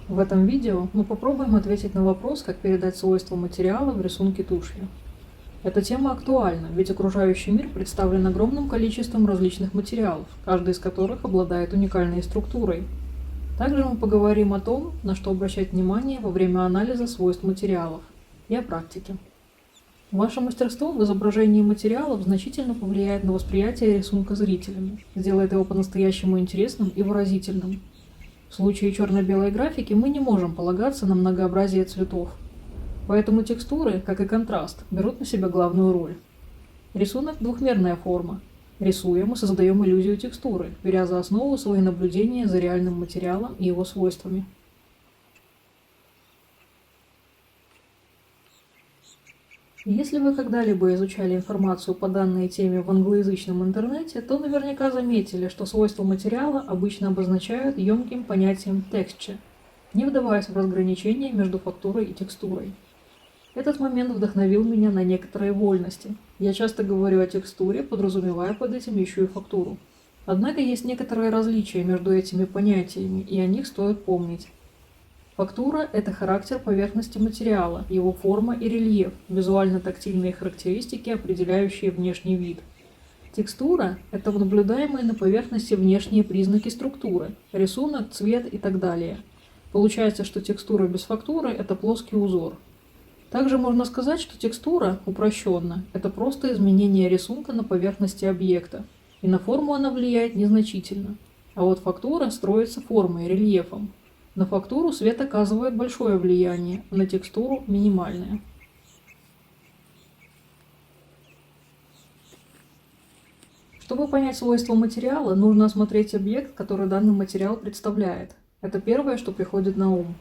В этом видео мы попробуем ответить на вопрос, как передать свойства материала в рисунке тушью. Эта тема актуальна, ведь окружающий мир представлен огромным количеством различных материалов, каждый из которых обладает уникальной структурой. Также мы поговорим о том, на что обращать внимание во время анализа свойств материалов, и о практике. Ваше мастерство в изображении материалов значительно повлияет на восприятие рисунка зрителями, сделает его по-настоящему интересным и выразительным. В случае черно-белой графики мы не можем полагаться на многообразие цветов. Поэтому текстуры, как и контраст, берут на себя главную роль. Рисунок – двухмерная форма. Рисуя, мы создаем иллюзию текстуры, беря за основу свои наблюдения за реальным материалом и его свойствами. Если вы когда-либо изучали информацию по данной теме в англоязычном интернете, то наверняка заметили, что свойства материала обычно обозначают емким понятием texture, не вдаваясь в разграничение между фактурой и текстурой. Этот момент вдохновил меня на некоторые вольности. Я часто говорю о текстуре, подразумевая под этим еще и фактуру. Однако есть некоторые различия между этими понятиями, и о них стоит помнить. Фактура – это характер поверхности материала, его форма и рельеф, визуально-тактильные характеристики, определяющие внешний вид. Текстура – это наблюдаемые на поверхности внешние признаки структуры, рисунок, цвет и так далее. Получается, что текстура без фактуры – это плоский узор. Также можно сказать, что текстура, упрощенно, это просто изменение рисунка на поверхности объекта, и на форму она влияет незначительно. А вот фактура строится формой, рельефом. На фактуру свет оказывает большое влияние, а на текстуру – минимальное. Чтобы понять свойства материала, нужно осмотреть объект, который данный материал представляет. Это первое, что приходит на ум.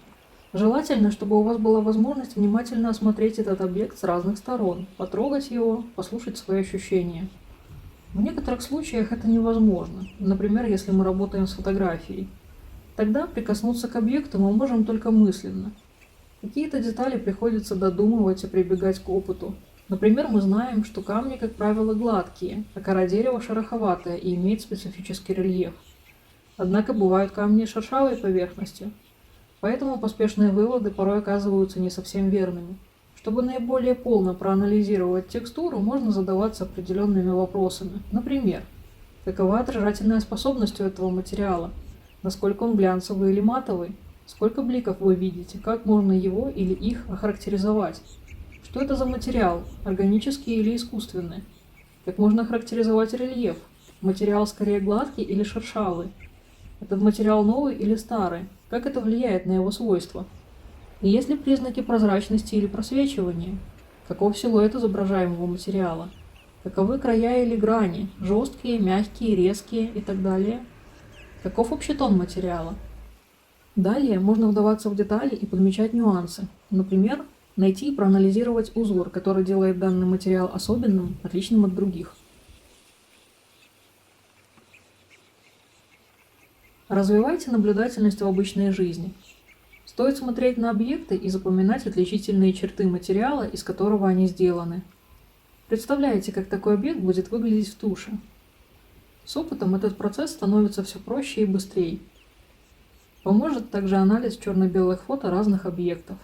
Желательно, чтобы у вас была возможность внимательно осмотреть этот объект с разных сторон, потрогать его, послушать свои ощущения. В некоторых случаях это невозможно, например, если мы работаем с фотографией. Тогда прикоснуться к объекту мы можем только мысленно. Какие-то детали приходится додумывать и прибегать к опыту. Например, мы знаем, что камни, как правило, гладкие, а кора дерева шероховатая и имеет специфический рельеф. Однако бывают камни с шершавой поверхностью. Поэтому поспешные выводы порой оказываются не совсем верными. Чтобы наиболее полно проанализировать текстуру, можно задаваться определенными вопросами. Например, какова отражательная способность у этого материала? Насколько он глянцевый или матовый? Сколько бликов вы видите? Как можно его или их охарактеризовать? Что это за материал? Органический или искусственный? Как можно охарактеризовать рельеф? Материал скорее гладкий или шершавый? Этот материал новый или старый? Как это влияет на его свойства? И есть ли признаки прозрачности или просвечивания? Каков силуэт изображаемого материала? Каковы края или грани? Жесткие, мягкие, резкие и так далее? Каков общий тон материала? Далее можно вдаваться в детали и подмечать нюансы. Например, найти и проанализировать узор, который делает данный материал особенным, отличным от других. Развивайте наблюдательность в обычной жизни. Стоит смотреть на объекты и запоминать отличительные черты материала, из которого они сделаны. Представляете, как такой объект будет выглядеть в туши. С опытом этот процесс становится все проще и быстрее. Поможет также анализ черно-белых фото разных объектов.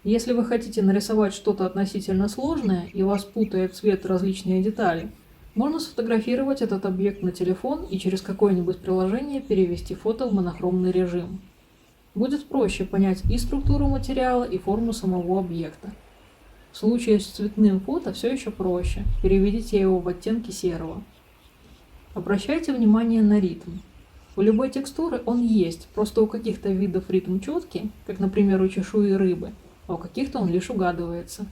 Если вы хотите нарисовать что-то относительно сложное и вас путает цвет и различные детали, можно сфотографировать этот объект на телефон и через какое-нибудь приложение перевести фото в монохромный режим. Будет проще понять и структуру материала, и форму самого объекта. В случае с цветным фото все еще проще. Переведите его в оттенки серого. Обращайте внимание на ритм. У любой текстуры он есть, просто у каких-то видов ритм четкий, как, например, у чешуи рыбы, а у каких-то он лишь угадывается.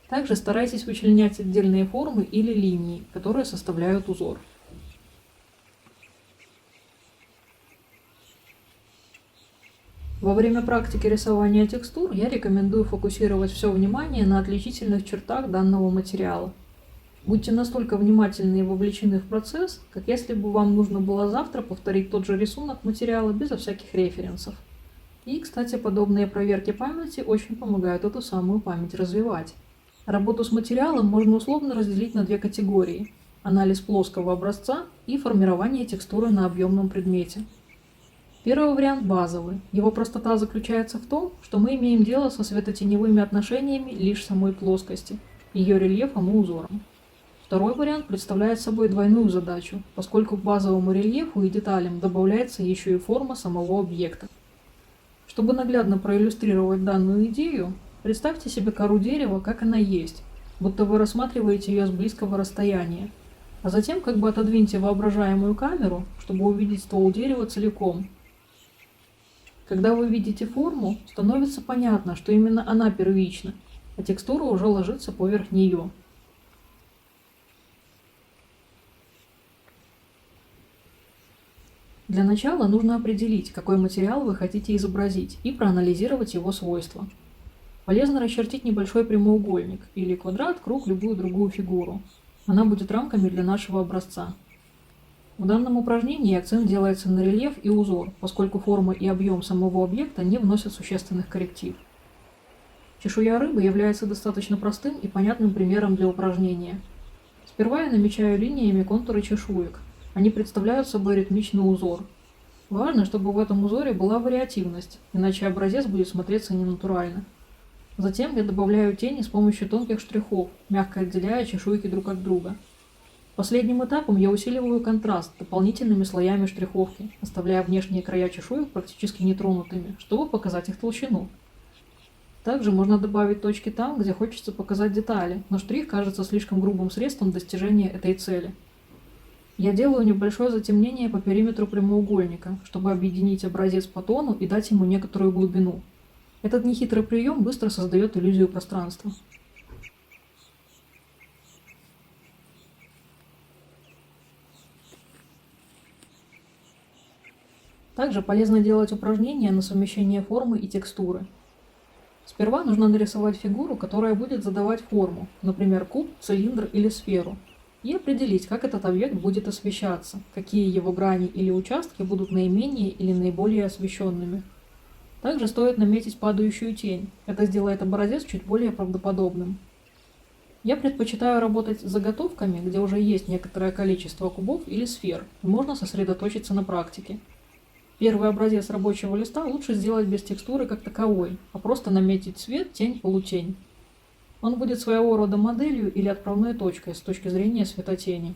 Также старайтесь вычленять отдельные формы или линии, которые составляют узор. Во время практики рисования текстур я рекомендую фокусировать все внимание на отличительных чертах данного материала. Будьте настолько внимательны и вовлечены в процесс, как если бы вам нужно было завтра повторить тот же рисунок материала безо всяких референсов. И, кстати, подобные проверки памяти очень помогают эту самую память развивать. Работу с материалом можно условно разделить на две категории – анализ плоского образца и формирование текстуры на объемном предмете. Первый вариант базовый. Его простота заключается в том, что мы имеем дело со светотеневыми отношениями лишь самой плоскости, ее рельефом и узором. Второй вариант представляет собой двойную задачу, поскольку к базовому рельефу и деталям добавляется еще и форма самого объекта. Чтобы наглядно проиллюстрировать данную идею, представьте себе кору дерева, как она есть, будто вы рассматриваете ее с близкого расстояния, а затем как бы отодвиньте воображаемую камеру, чтобы увидеть ствол дерева целиком. Когда вы видите форму, становится понятно, что именно она первична, а текстура уже ложится поверх нее. Для начала нужно определить, какой материал вы хотите изобразить, и проанализировать его свойства. Полезно расчертить небольшой прямоугольник или квадрат, круг, любую другую фигуру. Она будет рамками для нашего образца. В данном упражнении акцент делается на рельеф и узор, поскольку форма и объем самого объекта не вносят существенных корректив. Чешуя рыбы является достаточно простым и понятным примером для упражнения. Сперва я намечаю линиями контуры чешуек. Они представляют собой ритмичный узор. Важно, чтобы в этом узоре была вариативность, иначе образец будет смотреться ненатурально. Затем я добавляю тени с помощью тонких штрихов, мягко отделяя чешуйки друг от друга. Последним этапом я усиливаю контраст дополнительными слоями штриховки, оставляя внешние края чешуек практически нетронутыми, чтобы показать их толщину. Также можно добавить точки там, где хочется показать детали, но штрих кажется слишком грубым средством достижения этой цели. Я делаю небольшое затемнение по периметру прямоугольника, чтобы объединить образец по тону и дать ему некоторую глубину. Этот нехитрый прием быстро создает иллюзию пространства. Также полезно делать упражнения на совмещение формы и текстуры. Сперва нужно нарисовать фигуру, которая будет задавать форму, например, куб, цилиндр или сферу, и определить, как этот объект будет освещаться, какие его грани или участки будут наименее или наиболее освещенными. Также стоит наметить падающую тень, это сделает образец чуть более правдоподобным. Я предпочитаю работать с заготовками, где уже есть некоторое количество кубов или сфер, и можно сосредоточиться на практике. Первый образец рабочего листа лучше сделать без текстуры как таковой, а просто наметить цвет, тень, полутень. Он будет своего рода моделью или отправной точкой с точки зрения светотени.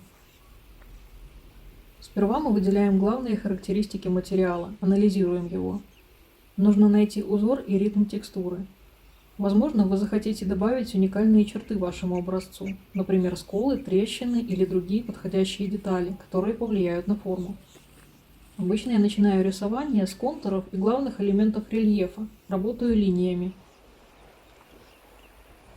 Сперва мы выделяем главные характеристики материала, анализируем его. Нужно найти узор и ритм текстуры. Возможно, вы захотите добавить уникальные черты вашему образцу, например, сколы, трещины или другие подходящие детали, которые повлияют на форму. Обычно я начинаю рисование с контуров и главных элементов рельефа, работаю линиями.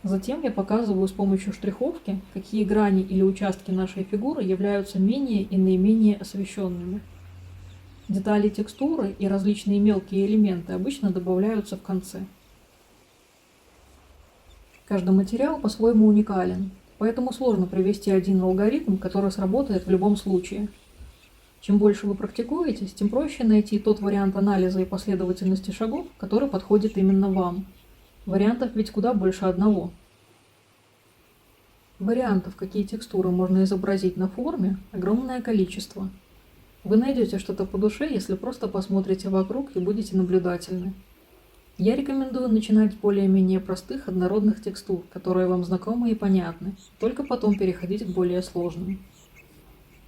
Затем я показываю с помощью штриховки, какие грани или участки нашей фигуры являются менее и наименее освещенными. Детали текстуры и различные мелкие элементы обычно добавляются в конце. Каждый материал по-своему уникален, поэтому сложно привести один алгоритм, который сработает в любом случае. Чем больше вы практикуетесь, тем проще найти тот вариант анализа и последовательности шагов, который подходит именно вам. Вариантов ведь куда больше одного. Вариантов, какие текстуры можно изобразить на форме, огромное количество. Вы найдете что-то по душе, если просто посмотрите вокруг и будете наблюдательны. Я рекомендую начинать с более-менее простых однородных текстур, которые вам знакомы и понятны, только потом переходить к более сложным.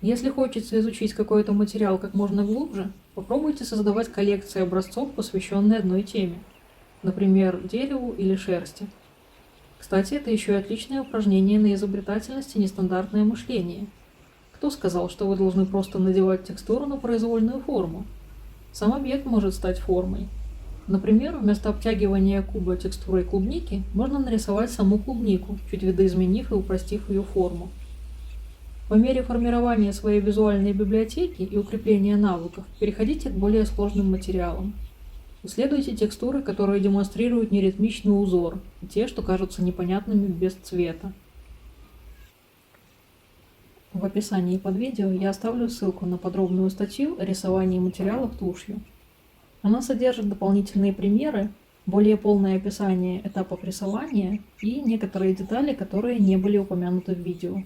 Если хочется изучить какой-то материал как можно глубже, попробуйте создавать коллекции образцов, посвященные одной теме, например, дереву или шерсти. Кстати, это еще и отличное упражнение на изобретательность и нестандартное мышление. Кто сказал, что вы должны просто надевать текстуру на произвольную форму? Сам объект может стать формой. Например, вместо обтягивания куба текстурой клубники можно нарисовать саму клубнику, чуть видоизменив и упростив ее форму. По мере формирования своей визуальной библиотеки и укрепления навыков переходите к более сложным материалам. Исследуйте текстуры, которые демонстрируют неритмичный узор, и те, что кажутся непонятными без цвета. В описании под видео я оставлю ссылку на подробную статью о рисовании материалов тушью. Она содержит дополнительные примеры, более полное описание этапов рисования и некоторые детали, которые не были упомянуты в видео.